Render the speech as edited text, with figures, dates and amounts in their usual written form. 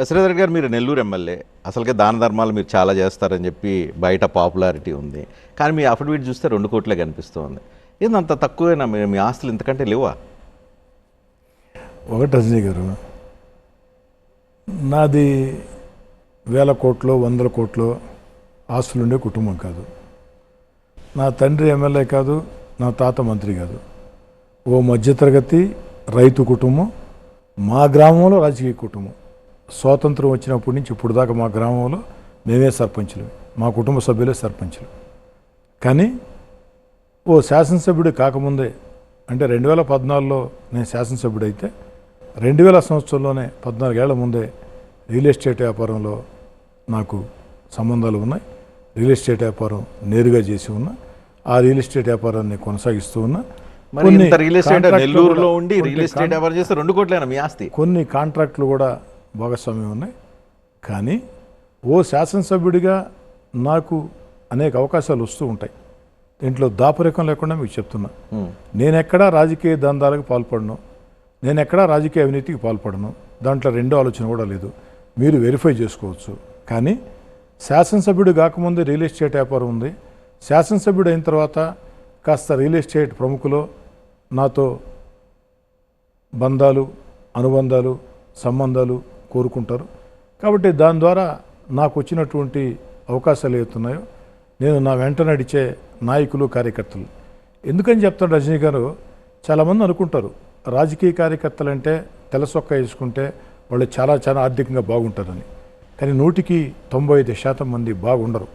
శ్రీధర్ గారు, మీరు నెల్లూరు ఎమ్మెల్యే, అసలుకే దాన ధర్మాలు మీరు చాలా చేస్తారని చెప్పి బయట పాపులారిటీ ఉంది. కానీ మీ అఫిడవిట్ చూస్తే 2 కోట్లే కనిపిస్తుంది. ఏందంత తక్కువేనా? మీ ఆస్తులు ఇంతకంటే లేవా? ఒకటి రజనీ గారు, నాది 1000 కోట్లు 100 కోట్లు ఆస్తులుండే కుటుంబం కాదు. నా తండ్రి ఎమ్మెల్యే కాదు, నా తాత మంత్రి కాదు. ఓ మధ్యతరగతి రైతు కుటుంబం, మా గ్రామంలో రాజకీయ కుటుంబం. స్వాతంత్రం వచ్చినప్పటి నుంచి ఇప్పుడు దాకా మా గ్రామంలో మేమే సర్పంచులు, మా కుటుంబ సభ్యులే సర్పంచులు. కానీ ఓ శాసనసభ్యుడు కాకముందే, అంటే 2014లో నేను శాసనసభ్యుడైతే 2000 సంవత్సరంలోనే 14 ఏళ్ల ముందే రియల్ ఎస్టేట్ వ్యాపారంలో నాకు సంబంధాలు ఉన్నాయి. రియల్ ఎస్టేట్ వ్యాపారం నేరుగా చేసి ఉన్నా. ఆ రియల్ ఎస్టేట్ వ్యాపారాన్ని కొనసాగిస్తూ ఉన్నా. మరి ఇంత రియల్ ఎస్టేట్ నెల్లూరులో ఉండి రియల్ ఎస్టేట్ వ్యాపారం చేస్తే 2 కోట్లేనా మీ ఆస్తి? కొన్ని కాంట్రాక్టులు కూడా భాగస్వామ్యం ఉన్నాయి. కానీ ఓ శాసనసభ్యుడిగా నాకు అనేక అవకాశాలు వస్తూ ఉంటాయి. దీంట్లో దాపరికం లేకుండా మీకు చెప్తున్నా, నేనెక్కడా రాజకీయ దందాలకు పాల్పడను, నేనెక్కడా రాజకీయ అవినీతికి పాల్పడను. దాంట్లో రెండో ఆలోచన కూడా లేదు, మీరు వెరిఫై చేసుకోవచ్చు. కానీ శాసనసభ్యుడు కాకముందే రియల్ ఎస్టేట్ వ్యాపారం ఉంది. శాసనసభ్యుడు అయిన తర్వాత కాస్త రియల్ ఎస్టేట్ ప్రముఖులు నాతో బంధాలు, అనుబంధాలు, సంబంధాలు కోరుకుంటారు. కాబట్టి దాని ద్వారా నాకు వచ్చినటువంటి అవకాశాలు ఏతున్నాయో నేను నా వెంట నడిచే నాయకులు, కార్యకర్తలు. ఎందుకని చెప్తాను రజనీ గారు, చాలామంది అనుకుంటారు రాజకీయ కార్యకర్తలు అంటే తెల్లసొక్క వేసుకుంటే వాళ్ళు చాలా చాలా ఆర్థికంగా బాగుంటారని. కానీ 100కి 95% మంది బాగుండరు.